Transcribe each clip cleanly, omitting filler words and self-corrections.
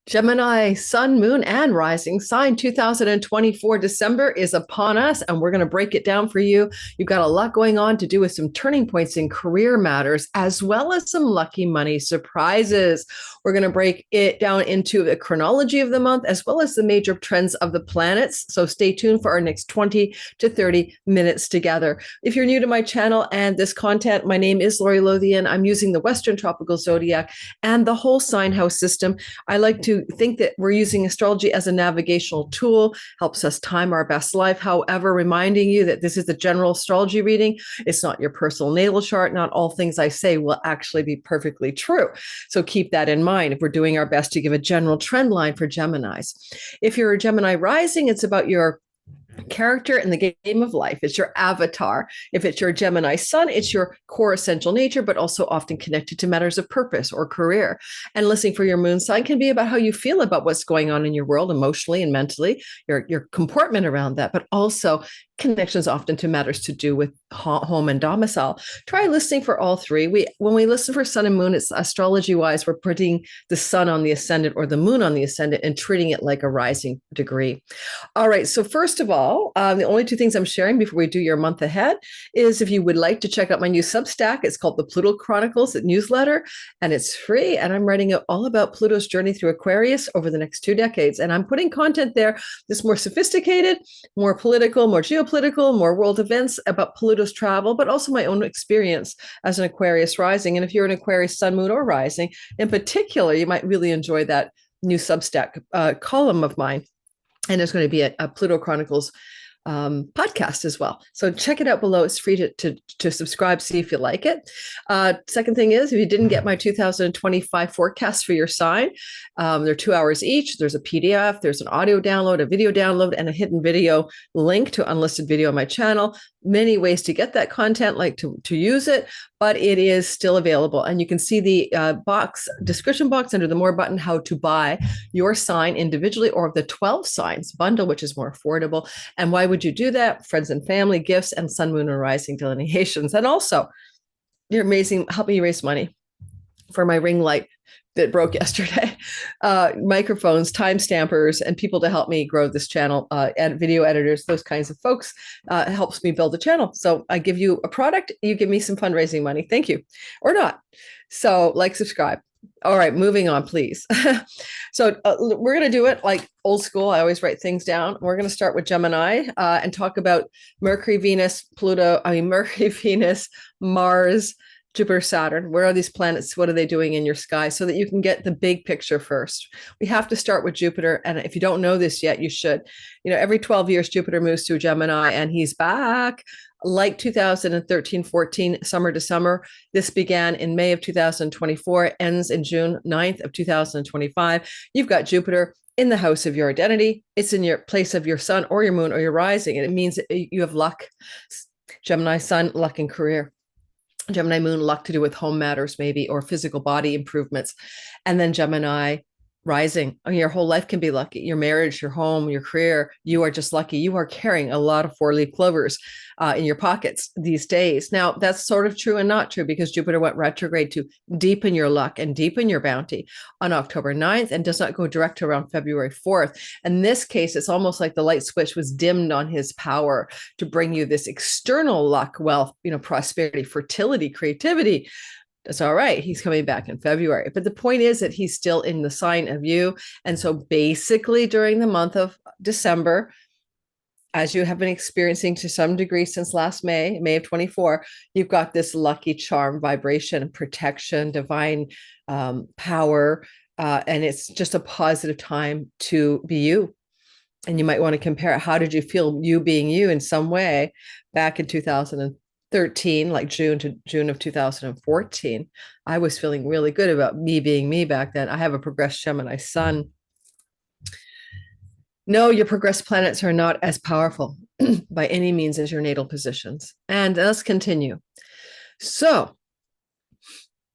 Gemini, sun, moon, and rising sign 2024 December is upon us, and we're going to break it down for you. You've got a lot going on to do with some turning points in career matters, as well as some lucky money surprises. We're going to break it down into the chronology of the month, as well as the major trends of the planets. So stay tuned for our next 20 to 30 minutes together. If you're new to my channel and this content, my name is Lori Lothian. I'm using the Western Tropical Zodiac and the whole sign house system. I like to think that we're using astrology as a navigational tool, helps us time our best life. However, reminding you that this is a general astrology reading. It's not your personal natal chart. Not all things I say will actually be perfectly true. So keep that in mind if we're doing our best to give a general trend line for Geminis. If you're a Gemini rising, it's about your character in the game of life. It's your avatar. If it's your Gemini sun, it's your core essential nature, but also often connected to matters of purpose or career. And listening for your moon sign can be about how you feel about what's going on in your world emotionally and mentally, your comportment around that, but also connections often to matters to do with home and domicile. Try listening for all three. When we listen for sun and moon, it's astrology wise, we're putting the sun on the ascendant or the moon on the ascendant and treating it like a rising degree. All right. So first of all, the only two things I'm sharing before we do your month ahead is if you would like to check out my new Substack, it's called the Pluto Chronicles newsletter, and it's free. And I'm writing all about Pluto's journey through Aquarius over the next 2 decades. And I'm putting content there that's more sophisticated, more political, more geopolitical, more world events about Pluto's travel, but also my own experience as an Aquarius rising. And if you're an Aquarius sun, moon, or rising, in particular, you might really enjoy that new Substack column of mine. And there's going to be a Pluto Chronicles podcast as well. So check it out below. It's free to subscribe, see if you like it. Second thing is, if you didn't get my 2025 forecast for your sign, they're 2 hours each. There's a PDF, there's an audio download, a video download, and a hidden video link to unlisted video on my channel. Many ways to get that content, like to use it, but it is still available. And you can see the description box under the More button, how to buy your sign individually or the 12 signs bundle, which is more affordable. And why would you do that? Friends and family, gifts, and sun, moon, and rising delineations. And also, you're amazing, helping you raise money for my ring light that broke yesterday, microphones, time stampers, and people to help me grow this channel, and video editors, those kinds of folks, helps me build the channel. So I give you a product, you give me some fundraising money. Thank you, or not. So like, subscribe. All right, moving on, please. So we're going to do it like old school. I always write things down. We're going to start with Gemini and talk about Mercury, Venus, Mercury, Venus, Mars, Jupiter, Saturn. Where are these planets? What are they doing in your sky? So that you can get the big picture first. We have to start with Jupiter. And if you don't know this yet, you should. Every 12 years, Jupiter moves to Gemini and he's back. Like 2013-14, summer to summer. This began in May of 2024, ends in June 9th of 2025. You've got Jupiter in the house of your identity. It's in your place of your sun or your moon or your rising. And it means that you have luck. Gemini sun, luck in career. Gemini moon, luck to do with home matters maybe, or physical body improvements. And then Gemini rising. Your whole life can be lucky. Your marriage, your home, your career, you are just lucky. You are carrying a lot of 4-leaf clovers in your pockets these days. Now, that's sort of true and not true, because Jupiter went retrograde to deepen your luck and deepen your bounty on October 9th and does not go direct to around February 4th. In this case, it's almost like the light switch was dimmed on his power to bring you this external luck, wealth, prosperity, fertility, creativity. That's all right. He's coming back in February. But the point is that he's still in the sign of you. And so basically during the month of December, as you have been experiencing to some degree since last May of 24, you've got this lucky charm, vibration, protection, divine power. And it's just a positive time to be you. And you might want to compare, how did you feel you being you in some way back in 2013, like June of 2014. I was feeling really good about me being me back then. I have a progressed Gemini sun. No, your progressed planets are not as powerful by any means as your natal positions. And let's continue. So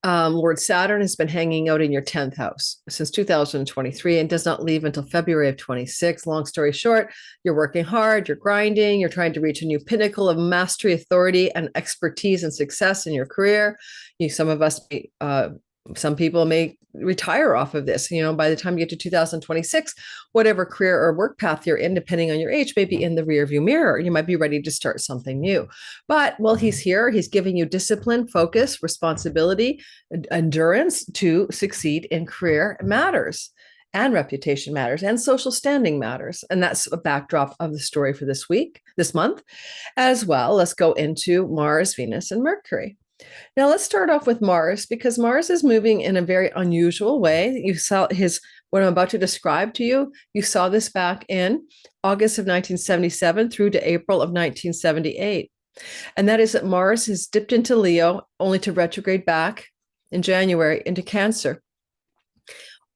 Lord Saturn has been hanging out in your 10th house since 2023 and does not leave until February of 26. Long story short, you're working hard, you're grinding, you're trying to reach a new pinnacle of mastery, authority, and expertise and success in your career. Some of us Some people may retire off of this. By the time you get to 2026, whatever career or work path you're in, depending on your age, may be in the rearview mirror. You might be ready to start something new. But while he's here, he's giving you discipline, focus, responsibility, endurance to succeed in career matters, and reputation matters, and social standing matters. And that's a backdrop of the story for this month. As well, let's go into Mars, Venus, and Mercury. Now, let's start off with Mars, because Mars is moving in a very unusual way. You saw what I'm about to describe to you. You saw this back in August of 1977 through to April of 1978. And that is that Mars has dipped into Leo, only to retrograde back in January into Cancer.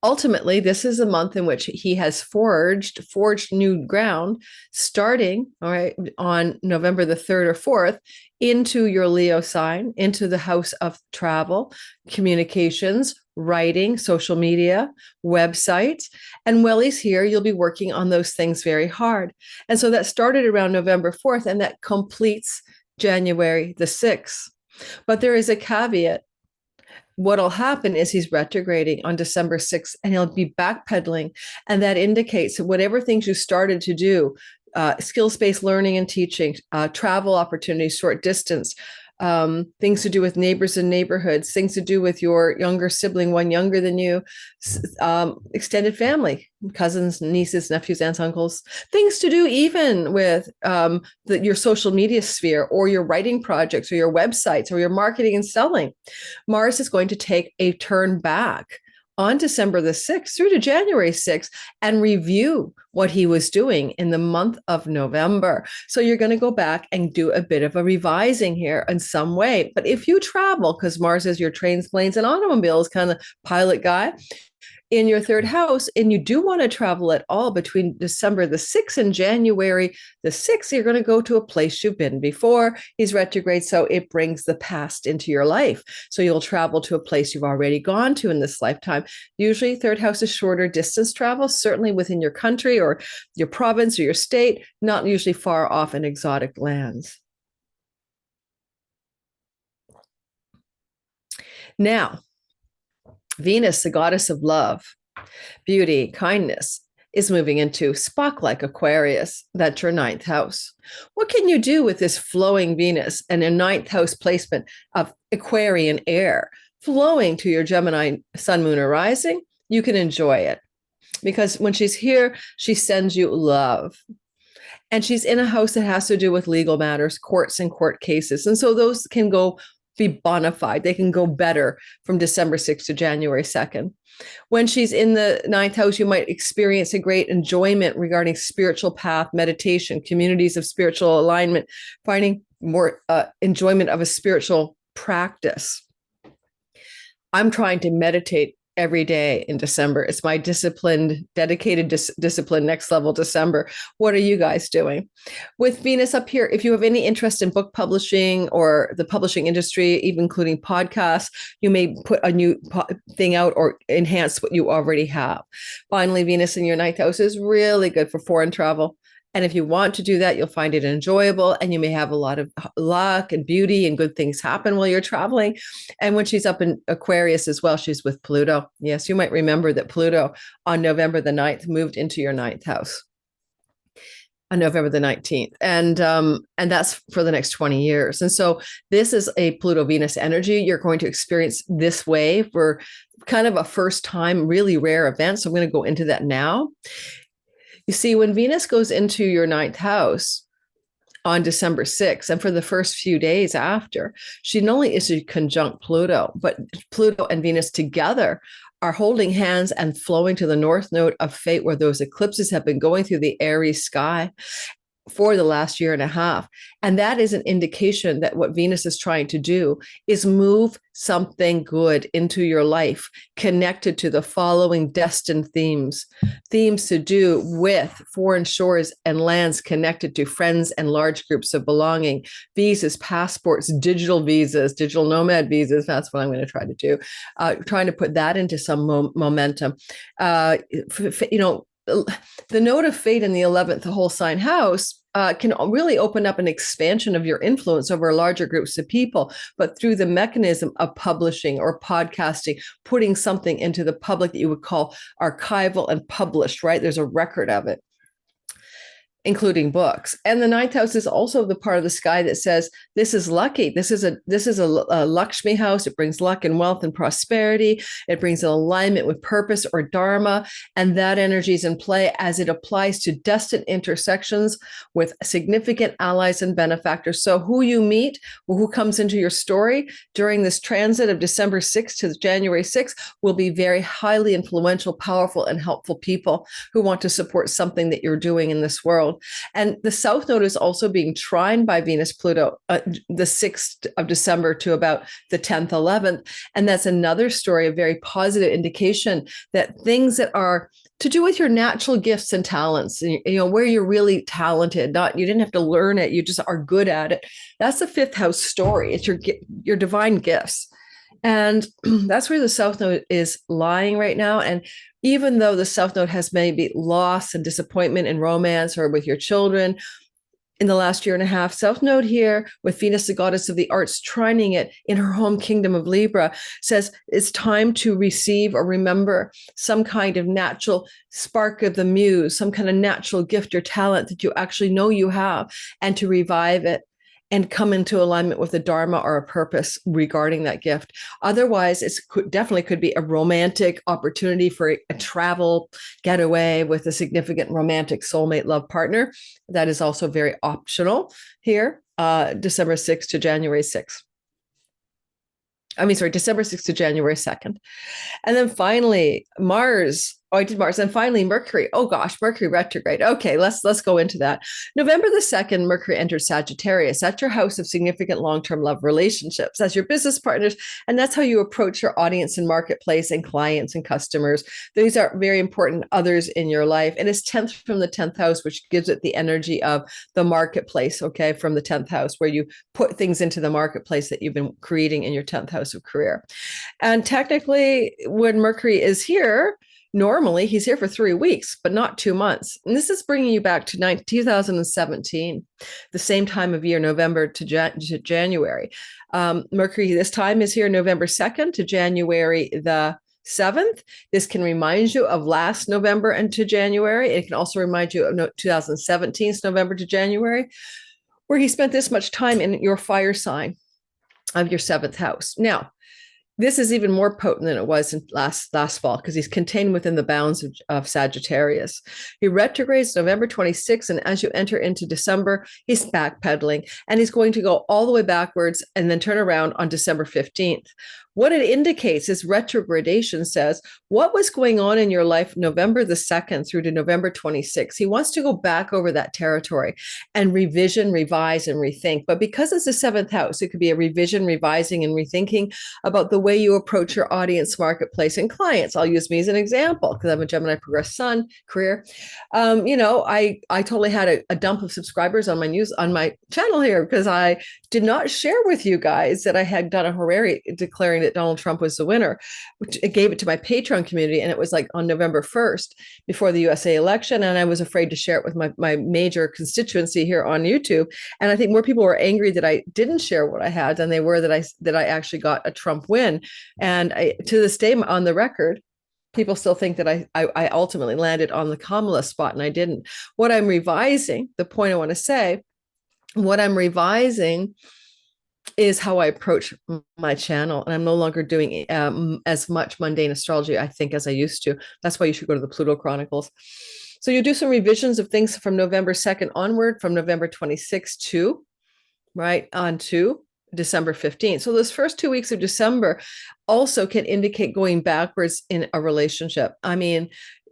Ultimately, this is a month in which he has forged new ground, starting on November the 3rd or 4th, into your Leo sign, into the house of travel, communications, writing, social media, websites. And while he's here, you'll be working on those things very hard. And so that started around November 4th, and that completes January the 6th. But there is a caveat. What'll happen is he's retrograding on December 6th, and he'll be backpedaling. And that indicates that whatever things you started to do, skills-based learning and teaching, travel opportunities, short distance, things to do with neighbors and neighborhoods, things to do with your younger sibling, one younger than you, extended family, cousins, nieces, nephews, aunts, uncles, things to do even with your social media sphere, or your writing projects, or your websites, or your marketing and selling. Mars is going to take a turn back on December the 6th through to January 6th and review what he was doing in the month of November. So you're going to go back and do a bit of a revising here in some way. But if you travel, because Mars is your trains, planes, and automobiles kind of pilot guy, in your third house, and you do want to travel at all between December the 6th and January the 6th, you're going to go to a place you've been before. He's retrograde, so it brings the past into your life. So you'll travel to a place you've already gone to in this lifetime. Usually third house is shorter distance travel, certainly within your country or your province or your state, not usually far off in exotic lands. Now, Venus, the goddess of love, beauty, kindness, is moving into Spock-like Aquarius. That's your ninth house. What can you do with this flowing Venus and a ninth house placement of Aquarian air flowing to your Gemini sun, moon, or rising? You can enjoy it, because when she's here, she sends you love. And she's in a house that has to do with legal matters, courts and court cases. And so those can be bona fide. They can go better from December 6th to January 2nd. When she's in the ninth house, you might experience a great enjoyment regarding spiritual path, meditation, communities of spiritual alignment, finding more enjoyment of a spiritual practice. I'm trying to meditate every day in December. It's my dedicated discipline, next level December. What are you guys doing? With Venus up here, if you have any interest in book publishing or the publishing industry, even including podcasts, you may put a new thing out or enhance what you already have. Finally, Venus in your ninth house is really good for foreign travel. And if you want to do that, you'll find it enjoyable, and you may have a lot of luck and beauty and good things happen while you're traveling. And when she's up in Aquarius as well, she's with Pluto. Yes, you might remember that Pluto on November the 9th moved into your ninth house on November the 19th. And that's for the next 20 years. And so this is a Pluto-Venus energy. You're going to experience this way for kind of a first time, really rare event. So I'm going to go into that now. You see, when Venus goes into your ninth house on December 6th, and for the first few days after, she not only is she conjunct Pluto, but Pluto and Venus together are holding hands and flowing to the north node of fate, where those eclipses have been going through the Aries sky for the last year and a half. And that is an indication that what Venus is trying to do is move something good into your life connected to the following destined themes to do with foreign shores and lands, connected to friends and large groups of belonging, visas, passports, digital nomad visas. That's what I'm going to try to do. Trying to put that into some momentum. the node of fate in the 11th whole sign house can really open up an expansion of your influence over larger groups of people, but through the mechanism of publishing or podcasting, putting something into the public that you would call archival and published, right? There's a record of it, including books. And the ninth house is also the part of the sky that says, this is lucky. This is a Lakshmi house. It brings luck and wealth and prosperity. It brings an alignment with purpose or dharma. And that energy is in play as it applies to destined intersections with significant allies and benefactors. So who you meet or who comes into your story during this transit of December 6th to January 6th will be very highly influential, powerful, and helpful people who want to support something that you're doing in this world. And the South Node is also being trined by Venus Pluto the 6th of December to about the 10th, 11th. And that's another story, a very positive indication that things that are to do with your natural gifts and talents, where you're really talented, you didn't have to learn it, you just are good at it. That's the fifth house story. It's your divine gifts. And that's where the South Node is lying right now. And even though the South Node has maybe loss and disappointment in romance or with your children in the last year and a half, South Node here with Venus, the goddess of the arts, trining it in her home kingdom of Libra, says it's time to receive or remember some kind of natural spark of the muse, some kind of natural gift or talent that you actually know you have, and to revive it and come into alignment with a dharma or a purpose regarding that gift. Otherwise, it definitely could be a romantic opportunity for a travel getaway with a significant romantic soulmate love partner. That is also very optional here, December 6th to January 6th. December 6th to January 2nd. And then finally, Mars. Oh, I did Mars. And finally, Mercury. Oh gosh, Mercury retrograde. Okay, let's go into that. November the 2nd, Mercury enters Sagittarius. That's your house of significant long-term love relationships. That's your business partners. And that's how you approach your audience and marketplace and clients and customers. These are very important others in your life. And it's 10th from the 10th house, which gives it the energy of the marketplace, okay, from the 10th house, where you put things into the marketplace that you've been creating in your 10th house of career. And technically, when Mercury is here, normally he's here for 3 weeks, but not 2 months. And this is bringing you back to 2017, the same time of year, November to January. Mercury this time is here November 2nd to January the 7th. This can remind you of last November and to January. It can also remind you of 2017's November to January, where he spent this much time in your fire sign of your 7th house. Now, this is even more potent than it was in last fall because he's contained within the bounds of Sagittarius. He retrogrades November 26th, and as you enter into December, he's backpedaling, and he's going to go all the way backwards and then turn around on December 15th. What it indicates is retrogradation says what was going on in your life November the 2nd through to November 26th. He wants to go back over that territory and revision, revise, and rethink. But because it's the 7th house, it could be a revision, revising, and rethinking about the way you approach your audience, marketplace, and clients. I'll use me as an example because I'm a Gemini progressed sun career. I totally had a dump of subscribers on my channel here because I did not share with you guys that I had done a Horary declaring that Donald Trump was the winner, which it gave it to my Patreon community. And it was like on November 1st before the USA election. And I was afraid to share it with my major constituency here on YouTube. And I think more people were angry that I didn't share what I had than they were that I actually got a Trump win. And to this day on the record, people still think that I ultimately landed on the Kamala spot and I didn't. What I'm revising, the point I want to say, what I'm revising is how I approach my channel. And I'm no longer doing as much mundane astrology, I think, as I used to. That's why you should go to the Pluto Chronicles. So you do some revisions of things from November 2nd onward, from November 26th to, right, on to December 15th. So those first 2 weeks of December also can indicate going backwards in a relationship. I mean,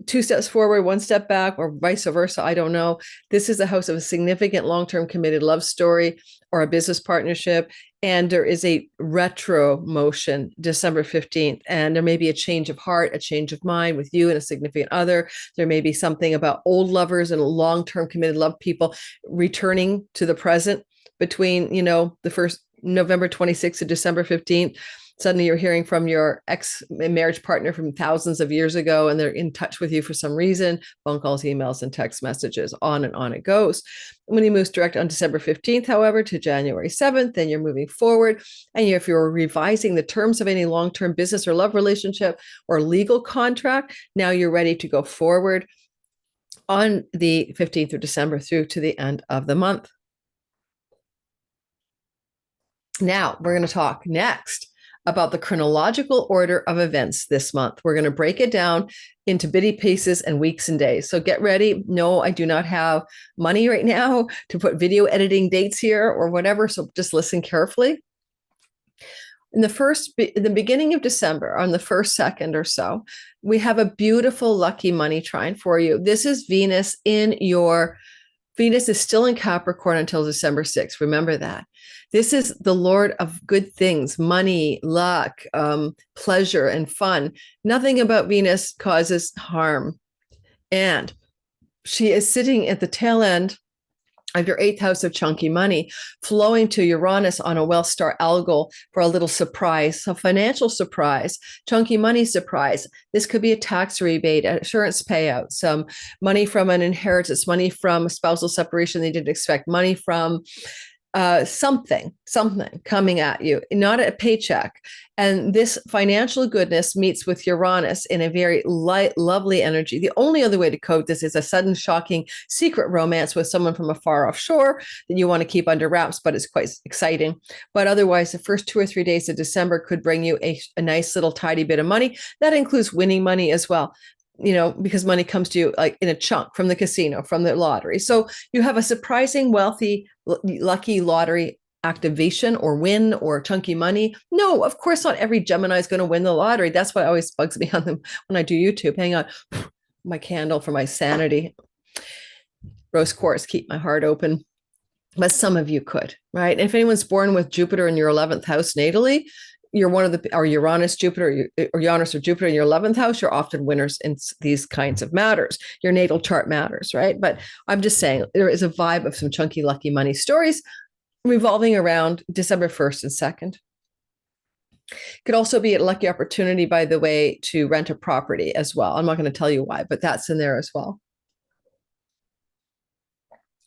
2 steps forward, 1 step back, or vice versa. I don't know. This is the house of a significant long-term committed love story or a business partnership. And there is a retro motion December 15th. And there may be a change of heart, a change of mind with you and a significant other. There may be something about old lovers and long-term committed love people returning to the present between, the first November 26th to December 15th. Suddenly you're hearing from your ex-marriage partner from thousands of years ago, and they're in touch with you for some reason, phone calls, emails, and text messages, on and on it goes. When he moves direct on December 15th, however, to January 7th, then you're moving forward. And if you're revising the terms of any long-term business or love relationship or legal contract, now you're ready to go forward on the 15th of December through to the end of the month. Now, we're going to talk next about the chronological order of events this month. We're going to break it down into bitty pieces and weeks and days. So get ready. No, I do not have money right now to put video editing dates here or whatever. So just listen carefully. In the beginning of December, on the 1st, 2nd or so, we have a beautiful lucky money trine for you. This is Venus Venus is still in Capricorn until December 6th. Remember that. This is the Lord of good things, money, luck, pleasure, and fun. Nothing about Venus causes harm. And she is sitting at the tail end of your 8th house of chunky money, flowing to Uranus on a well-star algol for a little surprise, a financial surprise, chunky money surprise. This could be a tax rebate, insurance payout, some money from an inheritance, money from a spousal separation they didn't expect, money from something coming at you, not a paycheck. And this financial goodness meets with Uranus in a very light, lovely energy. The only other way to code this is a sudden, shocking, secret romance with someone from a far off shore that you want to keep under wraps, but it's quite exciting. But otherwise, the first 2 or 3 days of December could bring you a nice little tidy bit of money. That includes winning money as well, because money comes to you like in a chunk from the casino, from the lottery. So you have a surprising, wealthy, lucky lottery activation or win or chunky money. No, of course not every Gemini is going to win the lottery. That's what always bugs me on them when I do YouTube. Hang on, my candle for my sanity. Rose quartz, keep my heart open. But some of you could, right? And if anyone's born with Jupiter in your 11th house natally, you're one of or Uranus, Jupiter, or Uranus or Jupiter in your 11th house, you're often winners in these kinds of matters. Your natal chart matters, right? But I'm just saying there is a vibe of some chunky, lucky money stories revolving around December 1st and 2nd. Could also be a lucky opportunity, by the way, to rent a property as well. I'm not going to tell you why, but that's in there as well.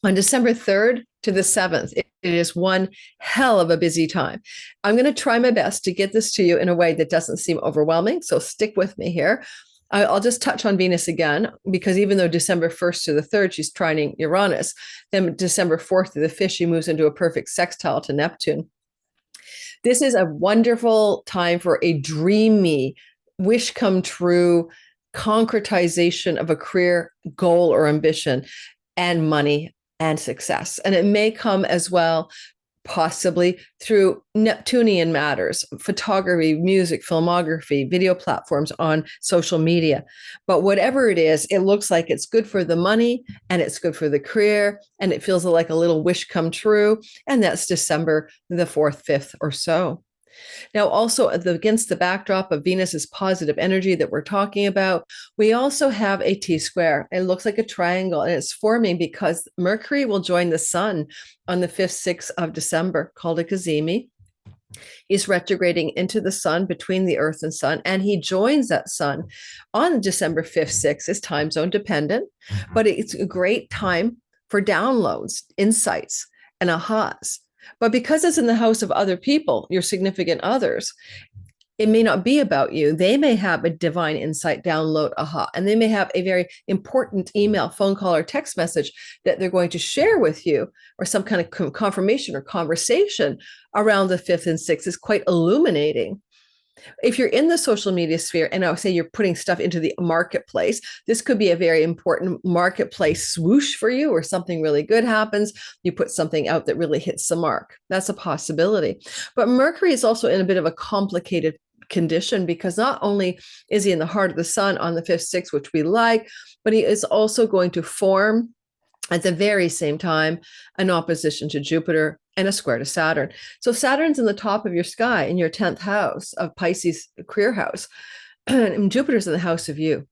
On December 3rd to the 7th, it is one hell of a busy time. I'm going to try my best to get this to you in a way that doesn't seem overwhelming. So stick with me here. I'll just touch on Venus again, because even though December 1st to the 3rd, she's trining Uranus, then December 4th to the 5th, she moves into a perfect sextile to Neptune. This is a wonderful time for a dreamy, wish come true, concretization of a career goal or ambition, and money and success. And it may come as well, possibly through Neptunian matters, photography, music, filmography, video platforms on social media. But whatever it is, it looks like it's good for the money and it's good for the career, and it feels like a little wish come true. And that's December the 4th, 5th or so. Now, also against the backdrop of Venus's positive energy that we're talking about, we also have a T-square. It looks like a triangle, and it's forming because Mercury will join the sun on the 5th, 6th of December, called a cazimi. He's retrograding into the sun between the Earth and sun, and he joins that sun on December 5th, 6th. It's time zone dependent, but it's a great time for downloads, insights, and ahas. But because it's in the house of other people, your significant others, it may not be about you. They may have a divine insight, download, aha, and they may have a very important email, phone call, or text message that they're going to share with you, or some kind of confirmation or conversation around the 5th and 6th is quite illuminating. If you're in the social media sphere, and I'll say you're putting stuff into the marketplace, this could be a very important marketplace swoosh for you, or something really good happens. You put something out that really hits the mark. That's a possibility. But Mercury is also in a bit of a complicated condition, because not only is he in the heart of the sun on the 5th, 6th, which we like, but he is also going to form at the very same time an opposition to Jupiter and a square to Saturn. So Saturn's in the top of your sky in your 10th house of Pisces career house, and Jupiter's in the house of you.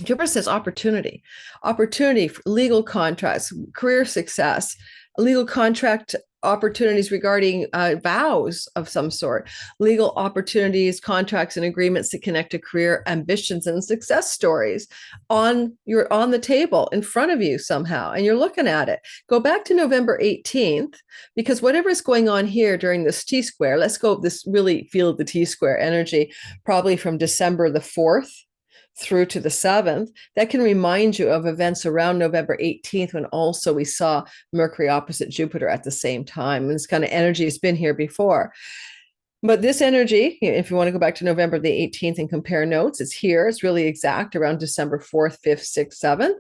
Jupiter says opportunity for legal contracts, career success, legal contract opportunities regarding vows of some sort, legal opportunities, contracts, and agreements that connect to career ambitions and success stories on the table in front of you somehow, and you're looking at it. Go back to November 18th, because whatever's going on here during this T-square, let's go this really feel the T-square energy, probably from December the 4th through to the 7th, that can remind you of events around November 18th, when also we saw Mercury opposite Jupiter at the same time. And this kind of energy has been here before. But this energy, if you want to go back to November the 18th and compare notes, it's here. It's really exact around December 4th, 5th, 6th, 7th.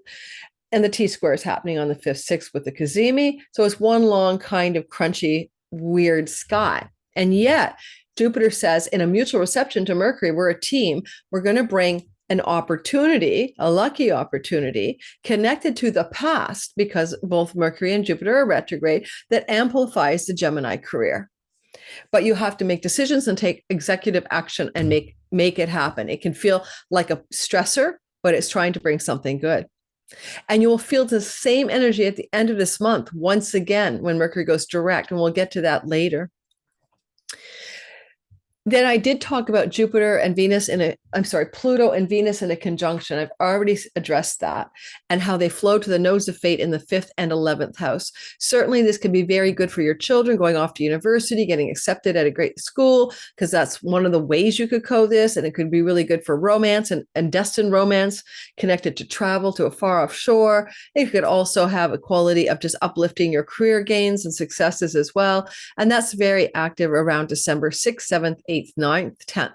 And the T-square is happening on the 5th, 6th with the Cazimi. So it's one long kind of crunchy, weird sky. And yet Jupiter says, in a mutual reception to Mercury, we're a team. We're going to bring an opportunity, a lucky opportunity connected to the past, because both Mercury and Jupiter are retrograde, that amplifies the Gemini career. But you have to make decisions and take executive action and make it happen. It can feel like a stressor, but it's trying to bring something good. And you will feel the same energy at the end of this month, once again, when Mercury goes direct, and we'll get to that later. Then I did talk about Pluto and Venus in a conjunction. I've already addressed that, and how they flow to the nodes of fate in the 5th and 11th house. Certainly this can be very good for your children going off to university, getting accepted at a great school, because that's one of the ways you could code this. And it could be really good for romance and destined romance connected to travel to a far off shore. It could also have a quality of just uplifting your career gains and successes as well. And that's very active around December 6th, 7th, 8th, 9th, 10th.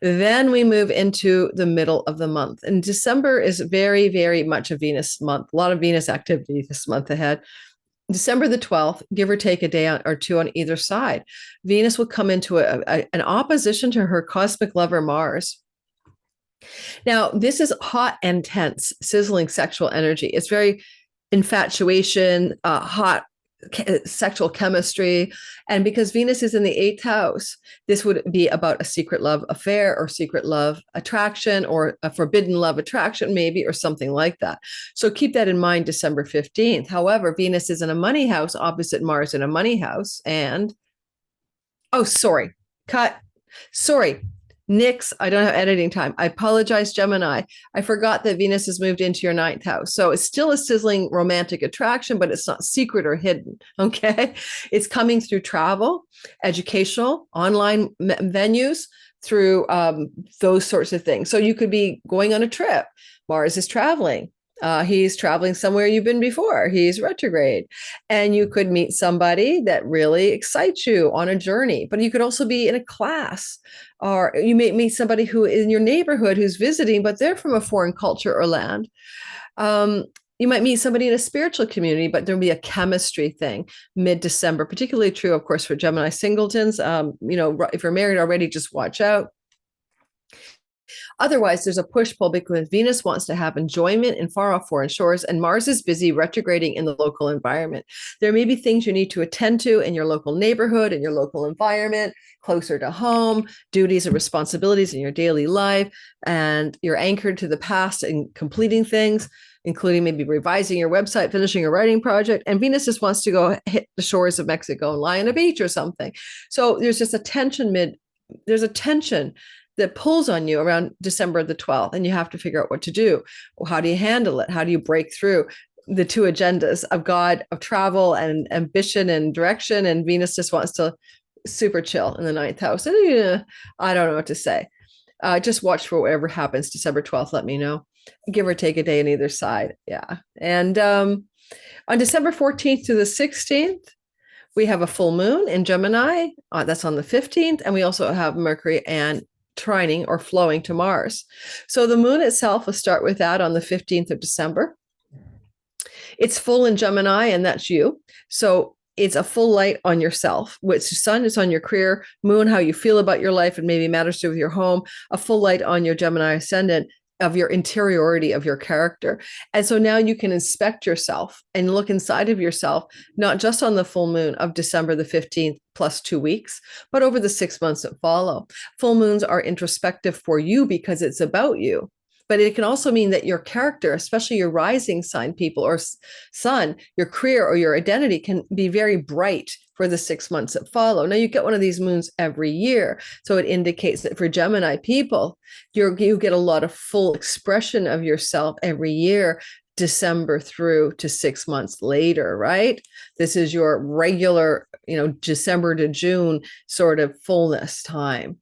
Then we move into the middle of the month. And December is very, very much a Venus month. A lot of Venus activity this month ahead. December the 12th, give or take a day or two on either side, Venus will come into an opposition to her cosmic lover Mars. Now, this is hot and tense, sizzling sexual energy. It's very infatuation, hot sexual chemistry. And because Venus is in the 8th house, this would be about a secret love affair or secret love attraction or a forbidden love attraction, maybe, or something like that. So keep that in mind December 15th. However, Venus is in a money house opposite Mars in a money house. And, Nix, I don't have editing time. I apologize, Gemini. I forgot that Venus has moved into your 9th house. So it's still a sizzling romantic attraction, but it's not secret or hidden, okay? It's coming through travel, educational, online venues, through those sorts of things. So you could be going on a trip. Mars is traveling. He's traveling somewhere you've been before. He's retrograde. And you could meet somebody that really excites you on a journey. But you could also be in a class, or you may meet somebody who is in your neighborhood who's visiting, but they're from a foreign culture or land. You might meet somebody in a spiritual community, but there'll be a chemistry thing mid-December, particularly true, of course, for Gemini singletons. If you're married already, just watch out. Otherwise, there's a push-pull because Venus wants to have enjoyment in far-off foreign shores, and Mars is busy retrograding in the local environment. There may be things you need to attend to in your local neighborhood, in your local environment, closer to home, duties and responsibilities in your daily life, and you're anchored to the past and completing things, including maybe revising your website, finishing a writing project, and Venus just wants to go hit the shores of Mexico and lie on a beach or something. So there's just a tension that pulls on you around December the 12th, and you have to figure out what to do. Well, how do you handle it? How do you break through the two agendas of God, of travel and ambition and direction? And Venus just wants to super chill in the 9th house. And, I don't know what to say. Just watch for whatever happens December 12th. Let me know. Give or take a day on either side. Yeah. And on December 14th to the 16th, we have a full moon in Gemini. That's on the 15th. And we also have Mercury and trining or flowing to Mars. So the moon itself, will start with that on the 15th of December. It's full in Gemini, and that's you. So it's a full light on yourself, which sun is on your career, moon, how you feel about your life, and maybe matters to do with your home, a full light on your Gemini ascendant, of your interiority of your character. And so now you can inspect yourself and look inside of yourself, not just on the full moon of December the 15th plus 2 weeks, but over the 6 months that follow. Full moons are introspective for you because it's about you. But it can also mean that your character, especially your rising sign people or sun, your career or your identity can be very bright for the 6 months that follow. Now you get one of these moons every year. So it indicates that for Gemini people, you get a lot of full expression of yourself every year, December through to 6 months later, right? This is your regular, December to June sort of fullness time.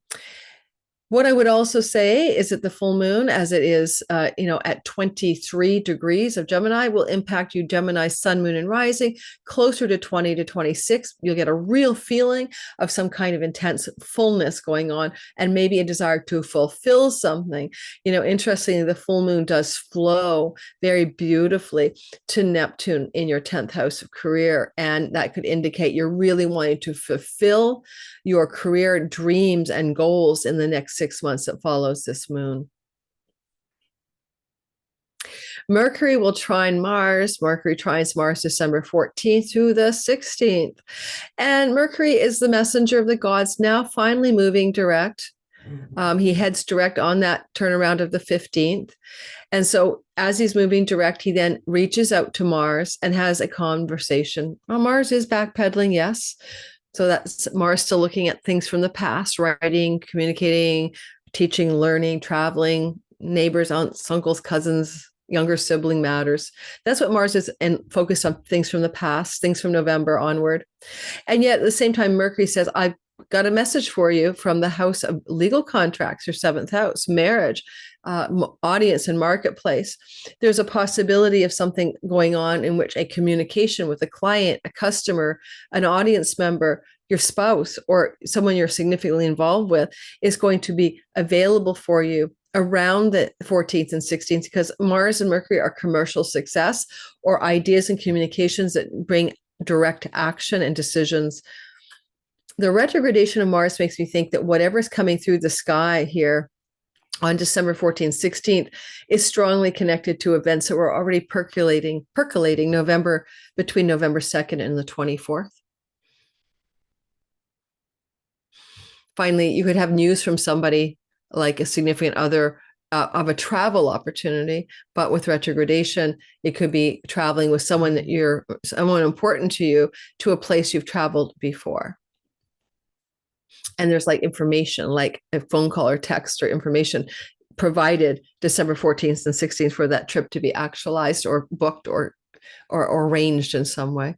What I would also say is that the full moon, as it is, at 23 degrees of Gemini, will impact you, Gemini, sun, moon, and rising, closer to 20 to 26. You'll get a real feeling of some kind of intense fullness going on, and maybe a desire to fulfill something. Interestingly, the full moon does flow very beautifully to Neptune in your 10th house of career, and that could indicate you're really wanting to fulfill your career dreams and goals in the next 6 months that follows this moon. Mercury will trine Mars. Mercury trines Mars December 14th through the 16th. And Mercury is the messenger of the gods, now finally moving direct. He heads direct on that turnaround of the 15th. And so as he's moving direct, he then reaches out to Mars and has a conversation. Well, Mars is backpedaling, yes. So that's Mars still looking at things from the past, writing, communicating, teaching, learning, traveling, neighbors, aunts, uncles, cousins, younger sibling matters. That's what Mars is, and focused on things from the past, things from November onward. And yet at the same time, Mercury says, I've got a message for you from the house of legal contracts, your 7th house, marriage, audience and marketplace. There's a possibility of something going on in which a communication with a client, a customer, an audience member, your spouse, or someone you're significantly involved with is going to be available for you around the 14th and 16th, because Mars and Mercury are commercial success or ideas and communications that bring direct action and decisions. The retrogradation of Mars makes me think that whatever's coming through the sky here on December 14th, 16th is strongly connected to events that were already percolating between November 2nd and the 24th. Finally, you could have news from somebody like a significant other of a travel opportunity, but with retrogradation, it could be traveling with someone important to you to a place you've traveled before. And there's like information, like a phone call or text or information provided December 14th and 16th for that trip to be actualized or booked or arranged in some way.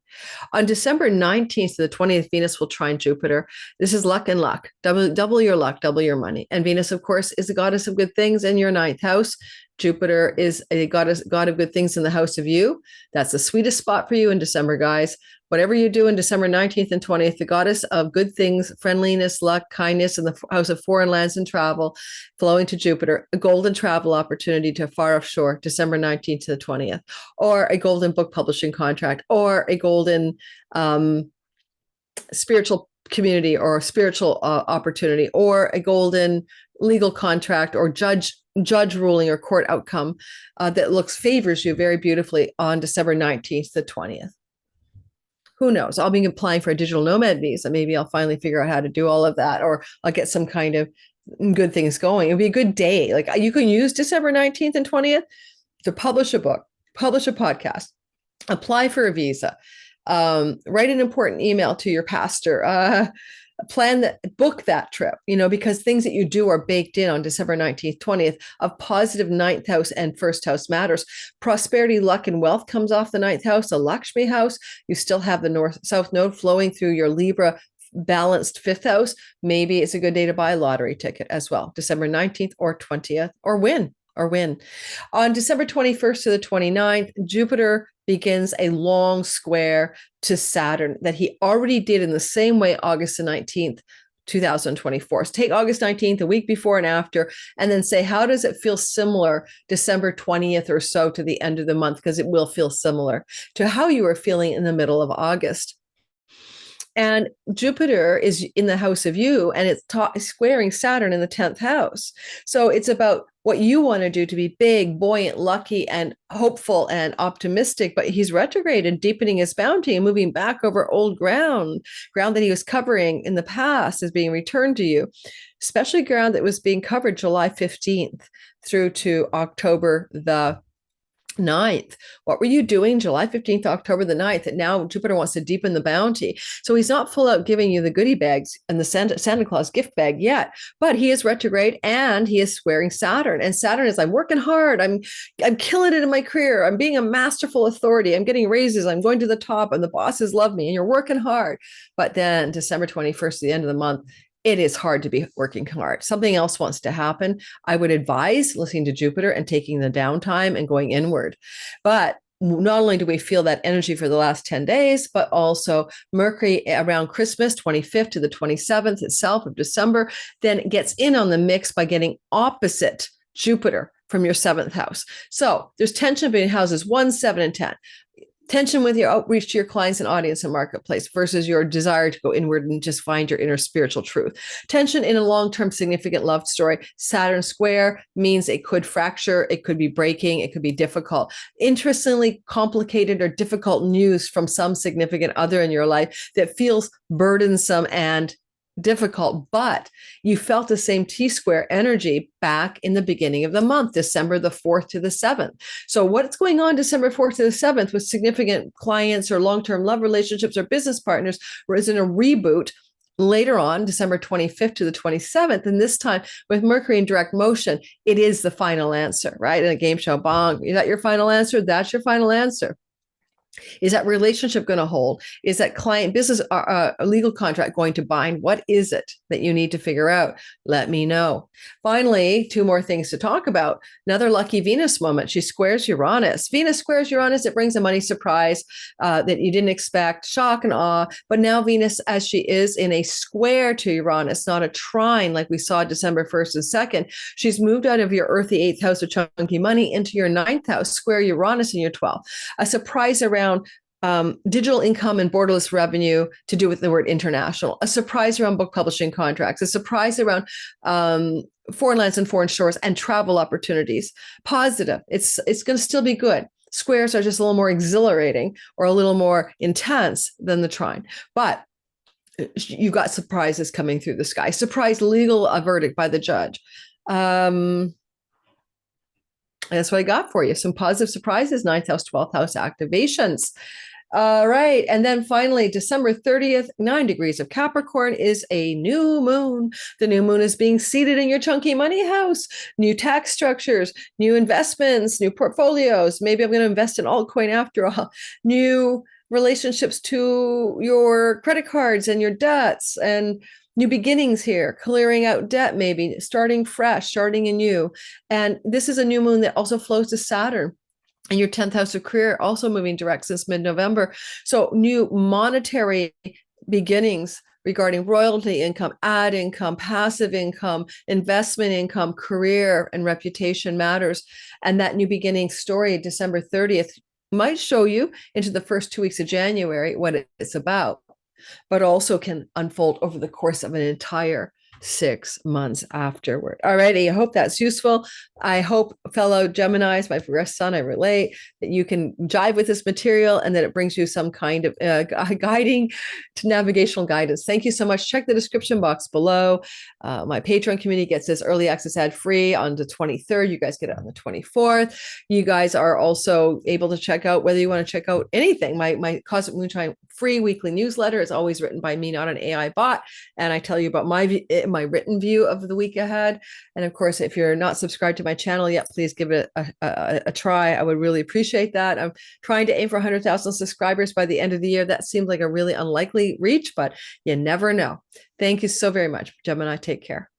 On December 19th to the 20th, Venus will trine Jupiter. This is luck and luck. Double your luck, double your money. And Venus, of course, is the goddess of good things in your 9th house. Jupiter is a god of good things in the house of you. That's the sweetest spot for you in December, guys. Whatever you do in December 19th and 20th, the goddess of good things, friendliness, luck, kindness in the house of foreign lands and travel, flowing to Jupiter, a golden travel opportunity to a far offshore, December 19th to the 20th, or a golden book publishing contract, or a golden spiritual community or spiritual opportunity, or a golden legal contract or judge ruling or court outcome that favors you very beautifully on December 19th to the 20th. Who knows? I'll be applying for a digital nomad visa. Maybe I'll finally figure out how to do all of that, or I'll get some kind of good things going. It'll be a good day. Like you can use December 19th and 20th to publish a book, publish a podcast, apply for a visa, write an important email to your pastor, book that trip, because things that you do are baked in on December 19th, 20th of positive 9th house and 1st house matters. Prosperity, luck, and wealth comes off the 9th house, the Lakshmi house. You still have the north-south node flowing through your Libra balanced 5th house. Maybe it's a good day to buy a lottery ticket as well, December 19th or 20th, or win. On December 21st to the 29th, Jupiter begins a long square to Saturn that he already did in the same way August the 19th, 2024. So take August 19th, a week before and after, and then say, how does it feel similar December 20th or so to the end of the month? Because it will feel similar to how you were feeling in the middle of August. And Jupiter is in the house of you, and it's squaring Saturn in the 10th house. So it's about what you want to do to be big, buoyant, lucky, and hopeful and optimistic. But he's retrograde and deepening his bounty and moving back over old ground that he was covering in the past is being returned to you, especially ground that was being covered July 15th through to October the 9th. What were you doing July 15th to October the 9th that now Jupiter wants to deepen the bounty? So he's not full out giving you the goodie bags and the Santa Claus gift bag yet, but he is retrograde and he is squaring Saturn. And Saturn is, I'm working hard. I'm killing it in my career. I'm being a masterful authority. I'm getting raises. I'm going to the top and the bosses love me and you're working hard. But then December 21st, the end of the month, it is hard to be working hard. Something else wants to happen. I would advise listening to Jupiter and taking the downtime and going inward. But not only do we feel that energy for the last 10 days, but also Mercury around Christmas, 25th to the 27th itself of December, then gets in on the mix by getting opposite Jupiter from your 7th house. So there's tension between houses 1, 7, and 10. Tension with your outreach to your clients and audience and marketplace versus your desire to go inward and just find your inner spiritual truth. Tension in a long-term significant love story. Saturn square means it could fracture, it could be breaking, it could be difficult. Interestingly, complicated or difficult news from some significant other in your life that feels burdensome and difficult, but you felt the same T-square energy back in the beginning of the month, December the 4th to the 7th. So what's going on December 4th to the 7th with significant clients or long-term love relationships or business partners is in a reboot later on, December 25th to the 27th. And this time with Mercury in direct motion, it is the final answer, right? In a game show, bong, is that your final answer? That's your final answer. Is that relationship going to hold? Is that client business a legal contract going to bind? What is it that you need to figure out? Let me know. Finally, 2 more things to talk about. Another lucky Venus moment. She squares Uranus. Venus squares Uranus. It brings a money surprise that you didn't expect, shock and awe. But now Venus, as she is in a square to Uranus, not a trine like we saw December 1st and 2nd, she's moved out of your earthy 8th house of chunky money into your 9th house, square Uranus in your 12th. A surprise around digital income and borderless revenue to do with the word international, a surprise around book publishing contracts, a surprise around foreign lands and foreign shores and travel opportunities. Positive. It's going to still be good. Squares are just a little more exhilarating or a little more intense than the trine, but you got surprises coming through the sky. Surprise legal verdict by the judge. That's what I got for you. Some positive surprises, 9th house, 12th house activations. All right. And then finally, December 30th, 9 degrees of Capricorn is a new moon. The new moon is being seated in your chunky money house, new tax structures, new investments, new portfolios. Maybe I'm going to invest in altcoin after all. New relationships to your credit cards and your debts and new beginnings here, clearing out debt, maybe starting fresh, starting anew. And this is a new moon that also flows to Saturn and your 10th house of career, also moving direct since mid-November. So new monetary beginnings regarding royalty income, ad income, passive income, investment income, career and reputation matters. And that new beginning story, December 30th, might show you into the first 2 weeks of January what it's about, but also can unfold over the course of an entire 6 months afterward. Alrighty, I hope that's useful. I hope, fellow Geminis, my progressed sun, I relate, that you can jive with this material and that it brings you some kind of guiding to navigational guidance. Thank you so much. Check the description box below. My Patreon community gets this early access ad free on the 23rd. You guys get it on the 24th. You guys are also able to check out whether you want to check out anything. My Cosmic Moonshine free weekly newsletter is always written by me, not an AI bot. And I tell you about my written view of the week ahead. And of course, if you're not subscribed to my channel yet, please give it a try. I would really appreciate that. I'm trying to aim for 100,000 subscribers by the end of the year. That seems like a really unlikely reach, but you never know. Thank you so very much, Gemini. Take care.